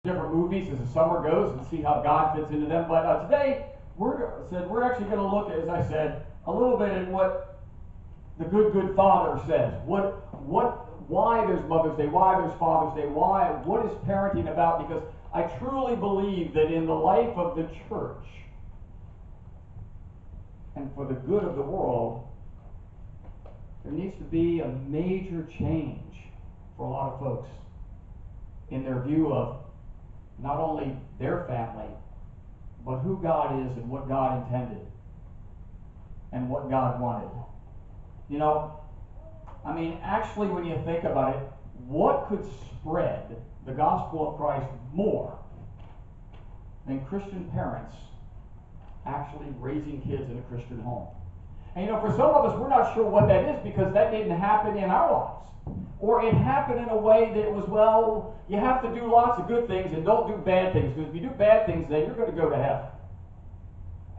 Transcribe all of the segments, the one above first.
different movies as the summer goes and see how God fits into them. But today we're actually going to look, as I said, a little bit at what the good Father says. Why there's Mother's Day, why there's Father's Day, what is parenting about? Because I truly believe that in the life of the church and for the good of the world, there needs to be a major change for a lot of folks in their view of not only their family, but who God is and what God intended and what God wanted. You know, I mean, actually, when you think about it, what could spread the gospel of Christ more than Christian parents actually raising kids in a Christian home? And you know, for some of us, we're not sure what that is because that didn't happen in our lives. Or it happened in a way that it was, well, you have to do lots of good things and don't do bad things, because if you do bad things, then you're going to go to hell.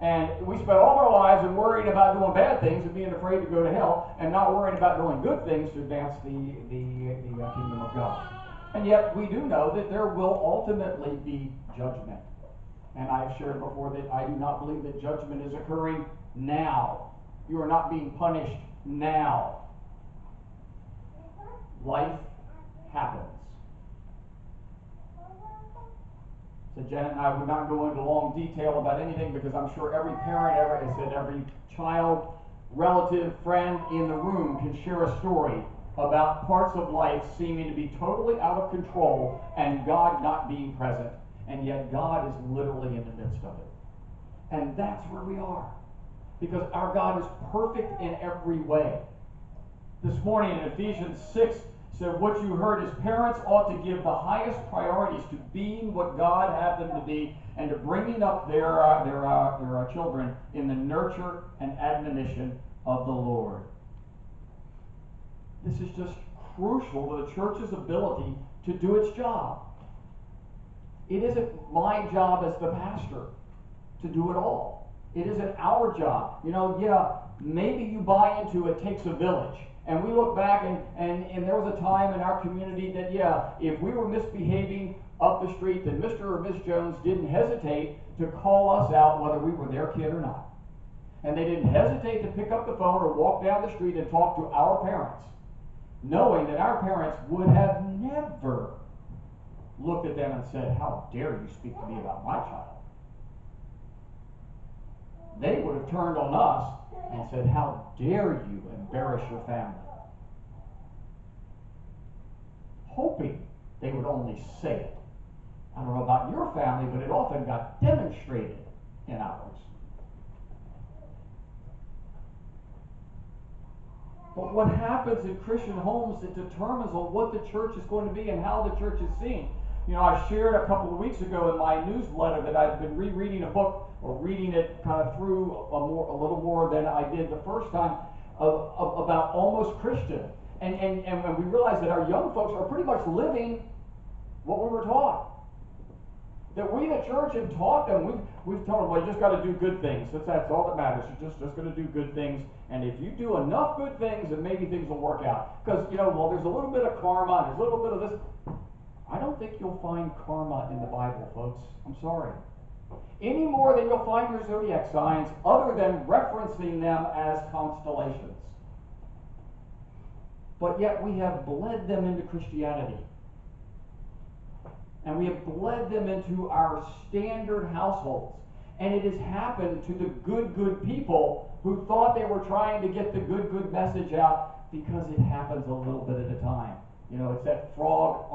And we spend all of our lives in worrying about doing bad things and being afraid to go to hell, and not worrying about doing good things to advance the kingdom of God. And yet we do know that there will ultimately be judgment. And I've shared before that I do not believe that judgment is occurring now. You are not being punished now. Life happens. So Janet and I would not go into long detail about anything, because I'm sure every parent, every child, relative, friend in the room can share a story about parts of life seeming to be totally out of control and God not being present. And yet God is literally in the midst of it. And that's where we are. Because our God is perfect in every way. This morning in Ephesians 6 said, what you heard is parents ought to give the highest priorities to being what God had them to be, and to bringing up their children in the nurture and admonition of the Lord. This is just crucial to the church's ability to do its job. It isn't my job as the pastor to do it all. It isn't our job. You know, yeah, maybe you buy into it takes a village. And we look back and there was a time in our community that, yeah, if we were misbehaving up the street, then Mr. or Miss Jones didn't hesitate to call us out whether we were their kid or not. And they didn't hesitate to pick up the phone or walk down the street and talk to our parents, knowing that our parents would have never looked at them and said, how dare you speak to me about my child? They would have turned on us and said, how dare you embarrass your family? Hoping they would only say it. I don't know about your family, but it often got demonstrated in ours. But what happens in Christian homes, it determines on what the church is going to be and how the church is seen. You know, I shared a couple of weeks ago in my newsletter that I've been rereading a book, or reading it kind of through a little more than I did the first time, about Almost Christian. And when we realized that our young folks are pretty much living what we were taught. That we, the church, have taught them. We've told them, well, you just got to do good things. That's all that matters. You're just going to do good things. And if you do enough good things, then maybe things will work out. Because, you know, well, there's a little bit of karma, and there's a little bit of this. I don't think you'll find karma in the Bible, folks. I'm sorry. Any more than you'll find your zodiac signs, other than referencing them as constellations. But yet we have bled them into Christianity. And we have bled them into our standard households. And it has happened to the good people who thought they were trying to get the good message out, because it happens a little bit at a time. You know, it's that frog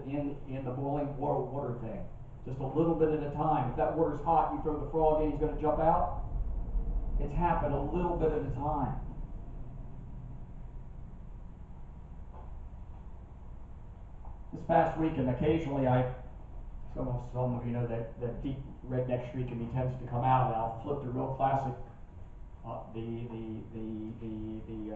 in the boiling water thing. Just a little bit at a time. If that water's hot, you throw the frog in, he's going to jump out. It's happened a little bit at a time. This past week, and occasionally some of you know that deep redneck streak in me tends to come out, and I'll flip the real classic, the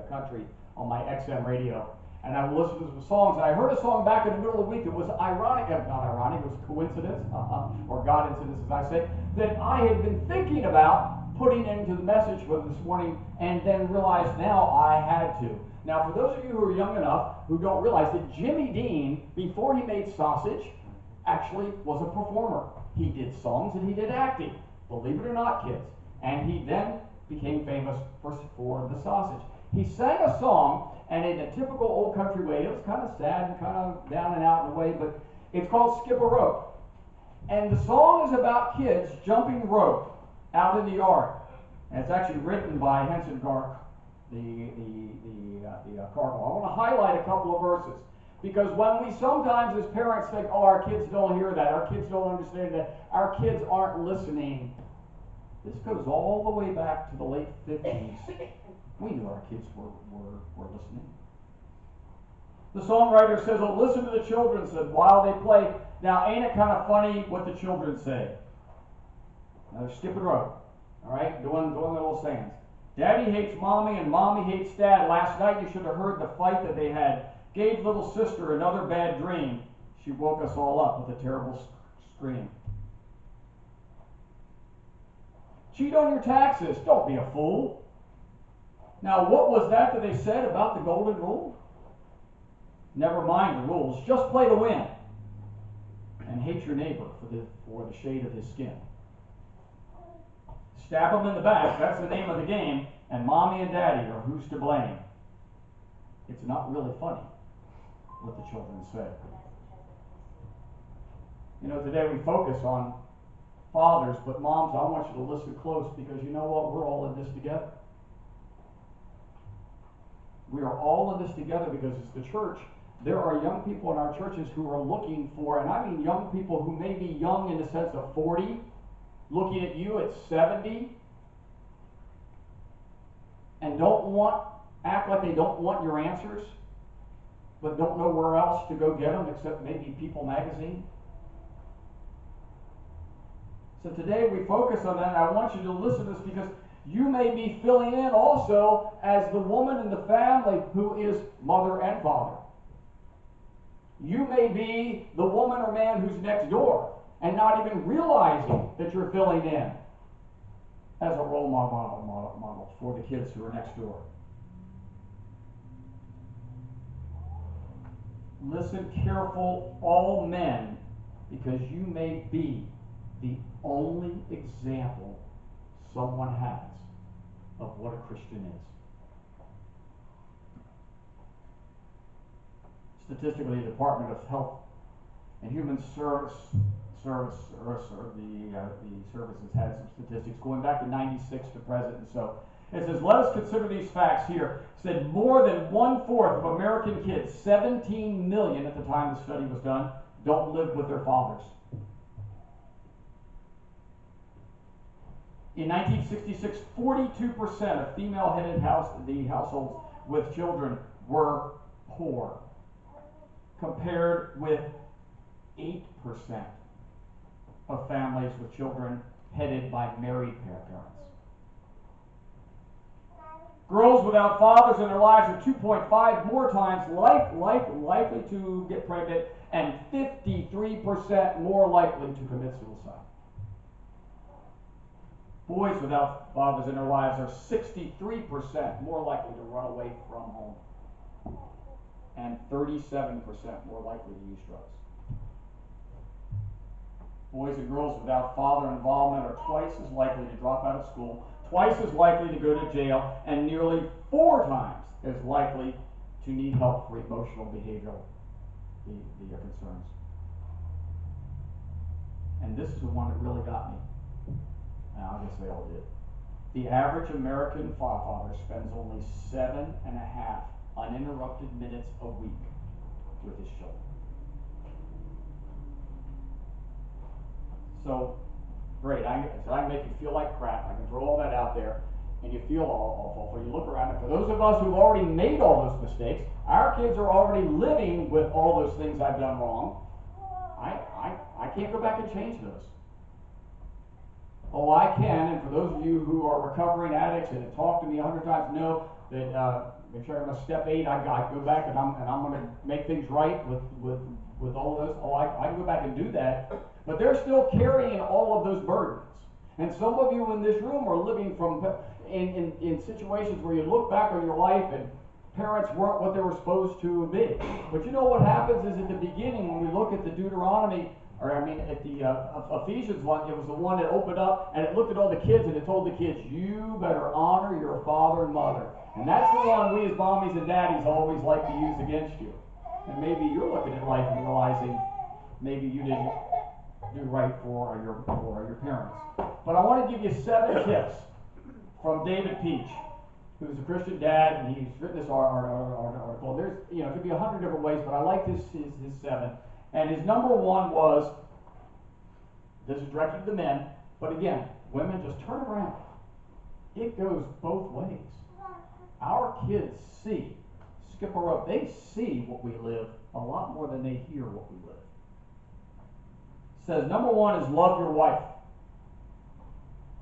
country on my XM radio. And I will listen to some songs, and I heard a song back in the middle of the week that was ironic, not ironic, it was coincidence, or God incidence as I say, that I had been thinking about putting into the message for this morning, and then realized now I had to. Now, for those of you who are young enough who don't realize that Jimmy Dean, before he made sausage, actually was a performer. He did songs and he did acting, believe it or not, kids. And he then became famous for the sausage. He sang a song, and in a typical old country way, it was kind of sad and kind of down and out in a way, but it's called Skip a Rope. And the song is about kids jumping rope out in the yard. And it's actually written by Henson Gark, the cardinal. I want to highlight a couple of verses, because when we sometimes as parents think, oh, our kids don't hear that, our kids don't understand that, our kids aren't listening. This goes all the way back to the late 50s. We knew our kids were listening. The songwriter says, oh, listen to the children, said, while they play. Now, ain't it kind of funny what the children say? Now, they're skipping rope, all right, doing the little sayings. Daddy hates mommy and mommy hates dad. Last night you should have heard the fight that they had. Gave little sister another bad dream. She woke us all up with a terrible scream. Cheat on your taxes. Don't be a fool. Now, what was that they said about the golden rule? Never mind the rules. Just play to win. And hate your neighbor for the shade of his skin. Stab him in the back. That's the name of the game. And mommy and daddy are who's to blame. It's not really funny what the children say. You know, today we focus on fathers, but moms, I want you to listen close, because you know what? We're all in this together. We are all in this together because it's the church. There are young people in our churches who are looking for, and I mean young people who may be young in the sense of 40, looking at you at 70, and act like they don't want your answers, but don't know where else to go get them except maybe People magazine. So today we focus on that, and I want you to listen to this, because you may be filling in also as the woman in the family who is mother and father. You may be the woman or man who's next door and not even realizing that you're filling in as a role model for the kids who are next door. Listen careful, all men, because you may be the only example someone has of what a Christian is. Statistically, the Department of Health and Human Services had some statistics going back to 96 to present, and so it says, let us consider these facts here. It said more than 1/4 of American kids, 17 million at the time the study was done, don't live with their fathers. In 1966, 42% of female-headed households with children were poor, compared with 8% of families with children headed by married parents. Girls without fathers in their lives are 2.5 more times likely to get pregnant, and 53% more likely to commit suicide. Boys without fathers in their lives are 63% more likely to run away from home, and 37% more likely to use drugs. Boys and girls without father involvement are twice as likely to drop out of school, twice as likely to go to jail, and nearly 4 times as likely to need help for emotional behavioral concerns. And this is the one that really got me. Now, I guess they all did. The average American father spends only 7.5 uninterrupted minutes a week with his children. So, great, I can make you feel like crap. I can throw all that out there, and you feel all awful. But you look around, and for those of us who've already made all those mistakes, our kids are already living with all those things I've done wrong. I can't go back and change those. Oh, I can, and for those of you who are recovering addicts and have talked to me 100 times, know that make sure I'm on step 8. I go back and I'm going to make things right with all of this. Oh, I can go back and do that, but they're still carrying all of those burdens. And some of you in this room are living in situations where you look back on your life and parents weren't what they were supposed to be. But you know what happens is at the beginning, when we look at the Deuteronomy or I mean at the Ephesians one, it was the one that opened up and it looked at all the kids and it told the kids, you better honor your father and mother. And that's the one we as mommies and daddies always like to use against you. And maybe you're looking at life and realizing maybe you didn't do right for your parents. But I want to give you 7 tips from David Peach, who's a Christian dad, and he's written this article. There's, it could be 100 different ways, but I like his 7. And his number 1 was, this is directed to the men, but again, women, just turn it around. It goes both ways. Our kids see, skip a rope, they see what we live a lot more than they hear what we live. It says, number 1 is love your wife.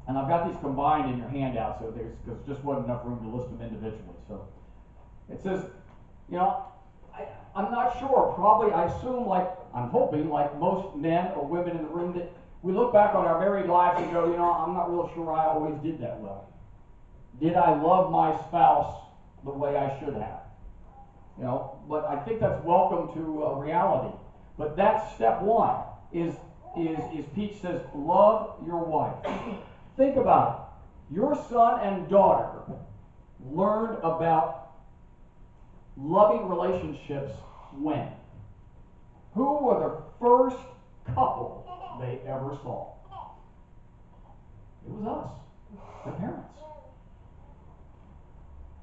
And I've got these combined in your handout, so there's just wasn't enough room to list them individually. So it says, I'm not sure, probably, I assume, I'm hoping, like most men or women in the room, that we look back on our married lives and go, I'm not real sure I always did that well. Did I love my spouse the way I should have? But I think that's welcome to reality. But that's step 1, is Peach says, love your wife. Think about it. Your son and daughter learned about loving relationships when? Who were the first couple they ever saw? It was us, the parents.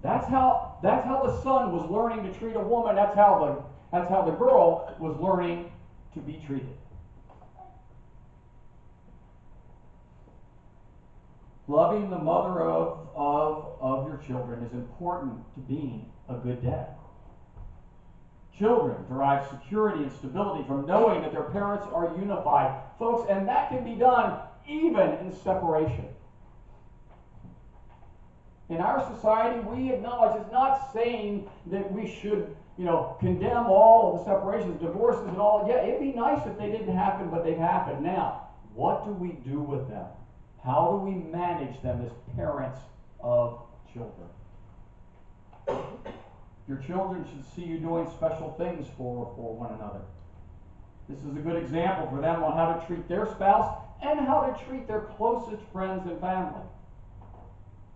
That's how the son was learning to treat a woman. That's how the girl was learning to be treated. Loving the mother of your children is important to being a good dad. Children derive security and stability from knowing that their parents are unified. Folks, and that can be done even in separation. In our society, we acknowledge it's not saying that we should, condemn all of the separations, divorces and all. Yeah, it'd be nice if they didn't happen, but they've happened. Now, what do we do with them? How do we manage them as parents of children? Your children should see you doing special things for one another. This is a good example for them on how to treat their spouse and how to treat their closest friends and family.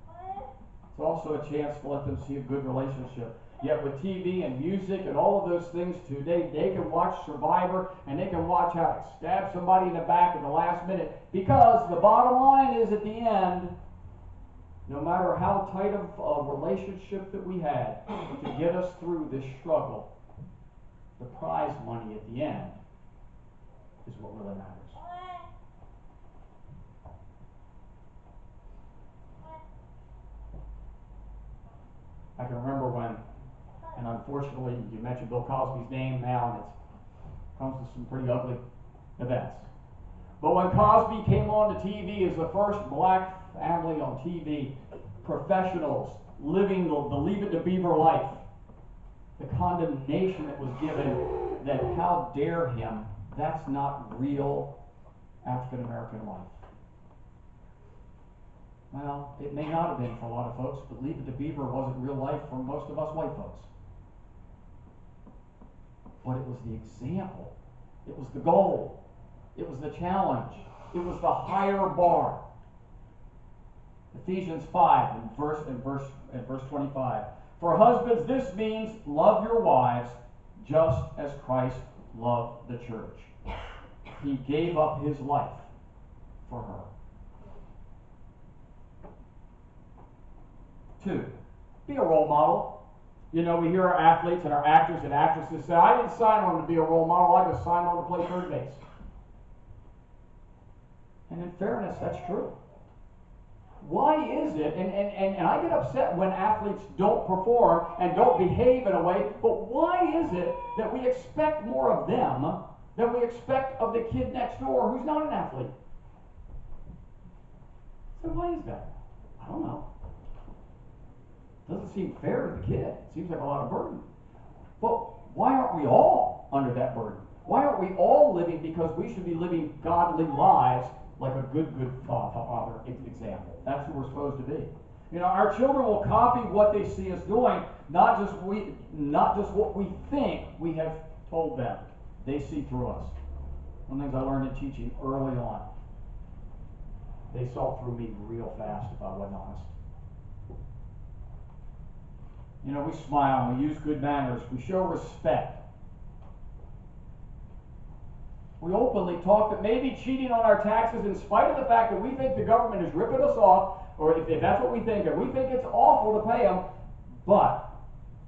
It's also a chance to let them see a good relationship. Yet with TV and music and all of those things today, they can watch Survivor and they can watch how to stab somebody in the back at the last minute, because the bottom line is, at the end, no matter how tight of a relationship that we had to get us through this struggle, the prize money at the end is what really matters. I can remember when, and unfortunately you mentioned Bill Cosby's name now, and it comes with some pretty ugly events. But when Cosby came on to TV as the first black family on TV, professionals living the Leave It to Beaver life, the condemnation that was given, that how dare him, that's not real African American life. Well, it may not have been for a lot of folks, but Leave It to Beaver wasn't real life for most of us white folks. But it was the example. It was the goal. It was the challenge. It was the higher bar. Ephesians 5 and verse 25. For husbands, this means love your wives just as Christ loved the church. He gave up his life for her. 2, be a role model. We hear our athletes and our actors and actresses say, I didn't sign on to be a role model, I just signed on to play third base. And in fairness, that's true. Why is it, and I get upset when athletes don't perform and don't behave in a way, but why is it that we expect more of them than we expect of the kid next door who's not an athlete? So why is that? I don't know. Doesn't seem fair to the kid. It seems like a lot of burden. But why aren't we all under that burden? Why aren't we all living, because we should be living godly lives like a good father example? That's who we're supposed to be. Our children will copy what they see us doing, not just what we think we have told them. They see through us. One of the things I learned in teaching early on, they saw through me real fast if I wasn't honest. You know, we smile, we use good manners, we show respect. We openly talk that maybe cheating on our taxes in spite of the fact that we think the government is ripping us off, or if that's what we think, and we think it's awful to pay them. But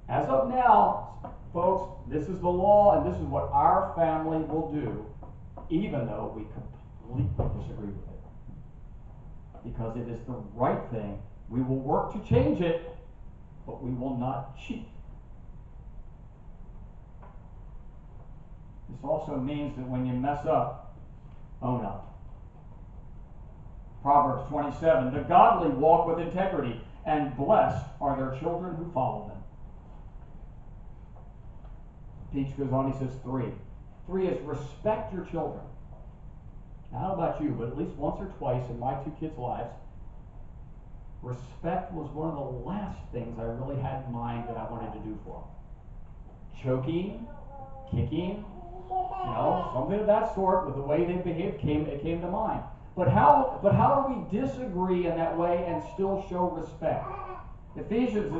as of now, folks, this is the law, and this is what our family will do, even though we completely disagree with it. Because it is the right thing. We will work to change it, but we will not cheat. This also means that when you mess up, own up. Proverbs 27, the godly walk with integrity, and blessed are their children who follow them. Peach goes on, he says 3. 3 is respect your children. Now, I don't know about you, but at least once or twice in my 2 kids' lives, respect was one of the last things I really had in mind that I wanted to do for them. Choking, kicking, something of that sort, with the way they behaved, it came to mind. But how do we disagree in that way and still show respect? Ephesians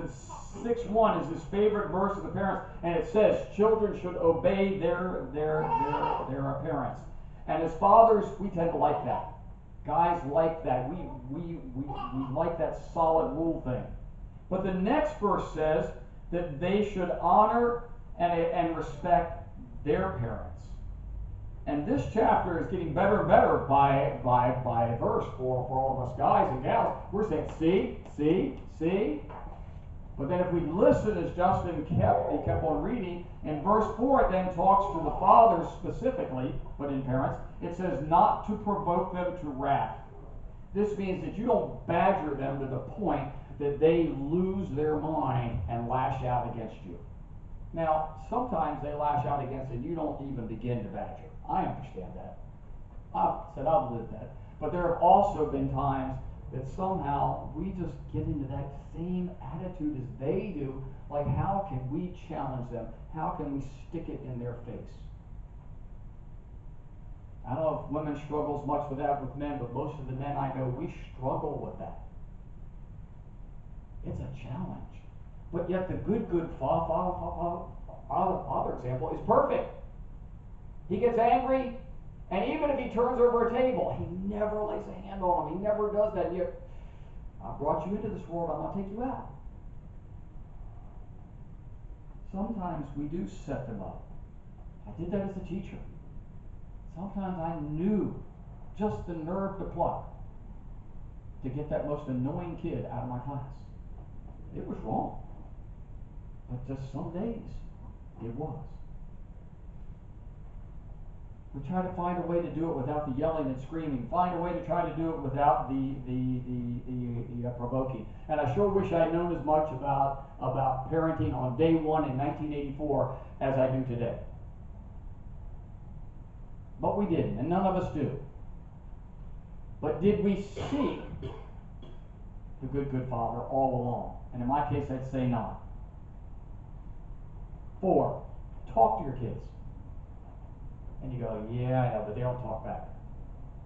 6:1 is his favorite verse of the parents, and it says children should obey their parents. And as fathers, we tend to like that. Guys like that. We like that solid rule thing. But the next verse says that they should honor and respect their parents. And this chapter is getting better and better by verse for all of us guys and gals. We're saying, see. But then if we listen, as Justin kept on reading, in verse 4 it then talks to the fathers specifically, but in parents, it says not to provoke them to wrath. This means that you don't badger them to the point that they lose their mind and lash out against you. Now, sometimes they lash out against you and you don't even begin to badger. I understand that. I've lived that. But there have also been times that somehow we just get into that same attitude as they do. Like, how can we challenge them? How can we stick it in their face? I don't know if women struggle as much with that with men, but most of the men I know, we struggle with that. It's a challenge. But yet the good father example is perfect. He gets angry, and even if he turns over a table, he never lays a hand on him. He never does that. Yet, I brought you into this world, I'm going to take you out. Sometimes we do set them up. I did that as a teacher. Sometimes I knew just the nerve to pluck to get that most annoying kid out of my class. It was wrong. But just some days, it was. We try to find a way to do it without the yelling and screaming. Find a way to try to do it without the provoking. And I sure wish I had known as much about parenting on day one in 1984 as I do today. But we didn't, and none of us do. But did we see the good Father all along? And in my case, I'd say not. 4, talk to your kids. And you go, yeah, I know, but they don't talk back.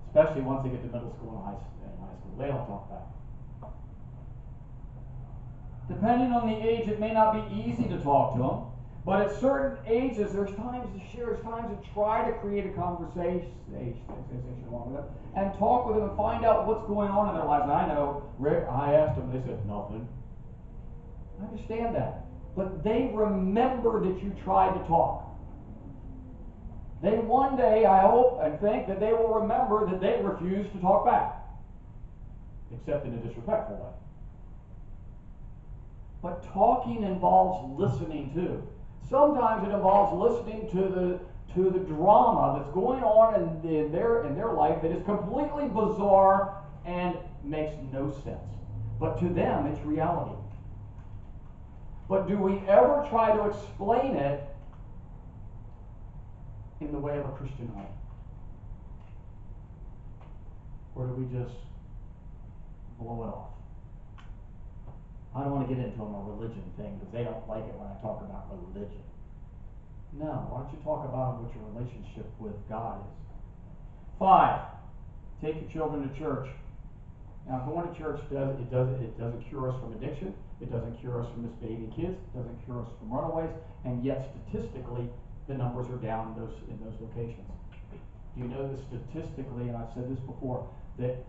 Especially once they get to middle school and high school. They don't talk back. Depending on the age, it may not be easy to talk to them. But at certain ages, there's times to share, there's times to try to create a conversation along with them and talk with them and find out what's going on in their lives. And I know, Rick, I asked them, they said, nothing. I understand that. But they remember that you tried to talk. They one day, I hope and think, that they will remember that they refused to talk back, except in a disrespectful way. But talking involves listening too. Sometimes it involves listening to the drama that's going on in their life that is completely bizarre and makes no sense. But to them, it's reality. But do we ever try to explain it in the way of a Christian home? Or do we just blow it off? I don't want to get into a religion thing because they don't like it when I talk about religion. No, why don't you talk about what your relationship with God is? 5, take your children to church. Now, going to church doesn't cure us from addiction. It doesn't cure us from misbehaving kids. It doesn't cure us from runaways. And yet, statistically, the numbers are down in those locations. Do you know that statistically, and I've said this before, that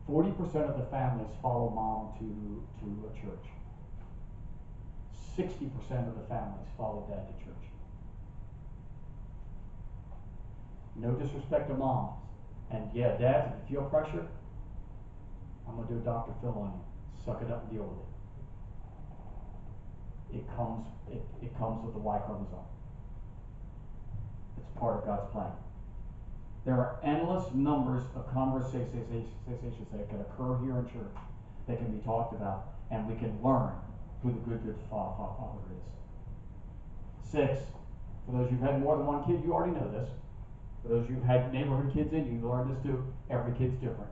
40% of the families follow mom to a church. 60% of the families follow dad to church. No disrespect to moms. And yeah, dads, if you feel pressure, I'm going to do a Dr. Phil on you. Suck it up and deal with it. It comes with the Y chromosome. It's part of God's plan. There are endless numbers of conversations that can occur here in church that can be talked about, and we can learn who the good father is. 6, for those who've had more than one kid, you already know this. For those who've had neighborhood kids in, you learn this too. Every kid's different.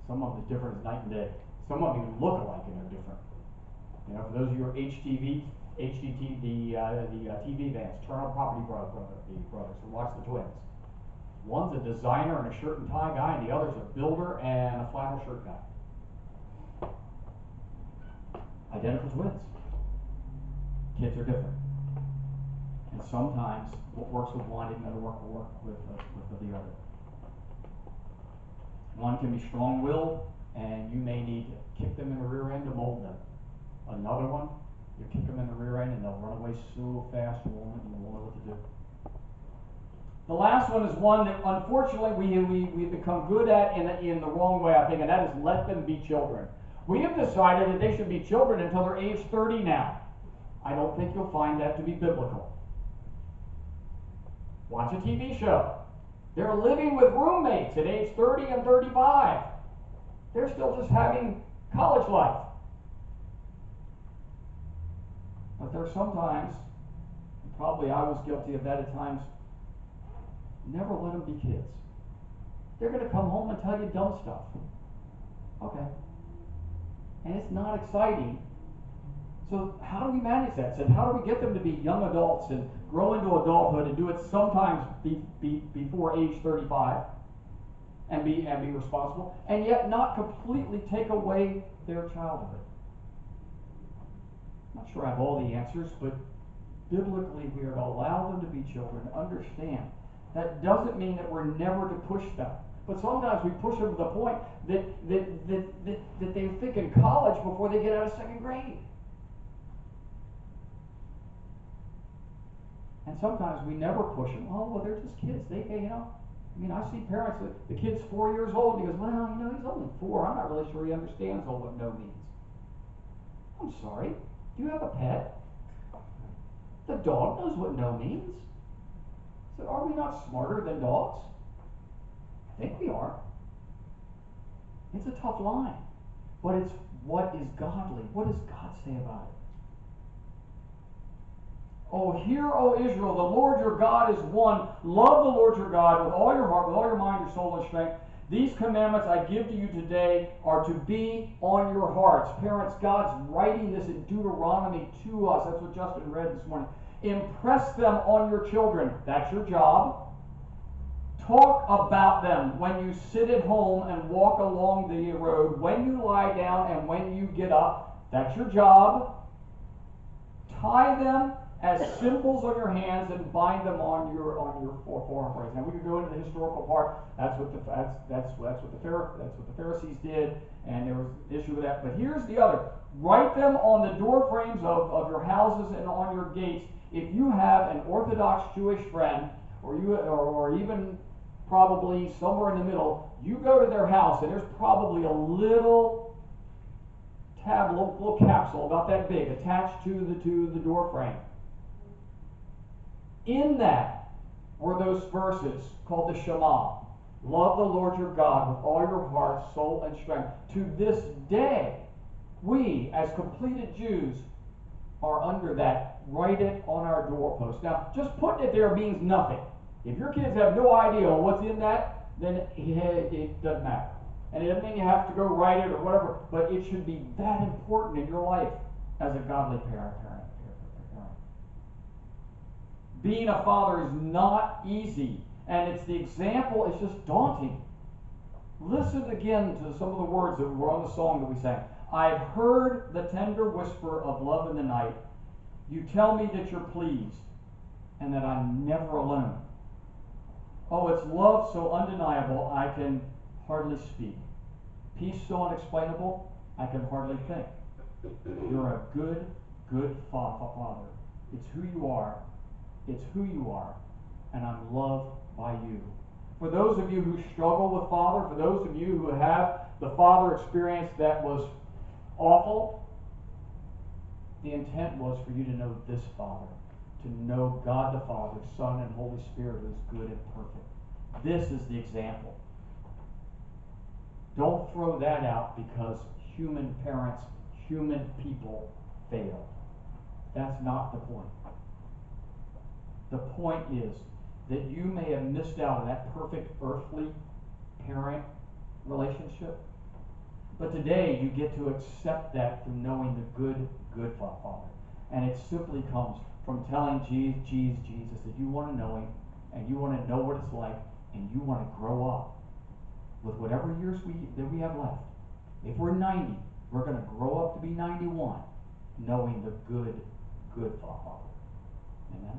Some of them is different as night and day. Some of them even look alike and they're different. You know, for those of you who are HGTV fans, Turner Property Brothers, who watch the twins. One's a designer and a shirt and tie guy, and the other's a builder and a flannel shirt guy. Identical twins. Kids are different. And sometimes what works with one isn't going to work with the other. One can be strong-willed, and you may need to kick them in the rear end to mold them. Another one, you kick them in the rear end, and they'll run away so fast you won't know what to do. The last one is one that unfortunately we become good at in the wrong way, I think, and that is let them be children. We have decided that they should be children until they're age 30 now. I don't think you'll find that to be biblical. Watch a TV show. They're living with roommates at age 30 and 35. They're still just having college life. But there are sometimes, and probably I was guilty of that at times, never let them be kids. They're going to come home and tell you dumb stuff. Okay. And it's not exciting. So how do we manage that? So how do we get them to be young adults and grow into adulthood and do it sometimes before age 35 and be responsible, and yet not completely take away their childhood? I'm not sure I have all the answers, but biblically we are to allow them to be children. Understand that doesn't mean that we're never to push them. But sometimes we push them to the point that they think in college before they get out of 2nd grade. And sometimes we never push them. Oh, well, they're just kids. I mean, I see parents, the kid's 4 years old, and he goes, well, he's only 4. I'm not really sure he understands all what no means. I'm sorry. Do you have a pet? The dog knows what no means. So are we not smarter than dogs? I think we are. It's a tough line. But it's what is godly. What does God say about it? Oh, hear, O Israel, the Lord your God is one. Love the Lord your God with all your heart, with all your mind, your soul, and strength. These commandments I give to you today are to be on your hearts. Parents, God's writing this in Deuteronomy to us. That's what Justin read this morning. Impress them on your children. That's your job. Talk about them when you sit at home and walk along the road, when you lie down and when you get up. That's your job. Tie them as symbols on your hands and bind them on your forearms. Now we could go into the historical part. That's what the Pharisees did, and there was an issue with that. But here's the other: write them on the door frames of your houses and on your gates. If you have an Orthodox Jewish friend, or even probably somewhere in the middle, you go to their house and there's probably a little little capsule about that big attached to the door frame. In that were those verses called the Shema. Love the Lord your God with all your heart, soul, and strength. To this day, we, as completed Jews, are under that. Write it on our doorpost. Now, just putting it there means nothing. If your kids have no idea what's in that, then it doesn't matter. And it doesn't mean you have to go write it or whatever, but it should be that important in your life as a godly parent. Being a father is not easy. And it's the example, it's just daunting. Listen again to some of the words that were on the song that we sang. I've heard the tender whisper of love in the night. You tell me that you're pleased and that I'm never alone. Oh, it's love so undeniable I can hardly speak. Peace so unexplainable I can hardly think. You're a good, good Father. It's who you are. It's who you are. And I'm loved by you. For those of you who struggle with Father, for those of you who have the Father experience that was awful, the intent was for you to know this Father, to know God the Father, Son, and Holy Spirit who is good and perfect. This is the example. Don't throw that out because human parents, human people fail. That's not the point. The point is that you may have missed out on that perfect earthly parent relationship, but today you get to accept that through knowing the good, good Father. And it simply comes from telling Jesus that you want to know Him, and you want to know what it's like, and you want to grow up with whatever years that we have left. If we're 90, we're going to grow up to be 91, knowing the good, good Father. Amen?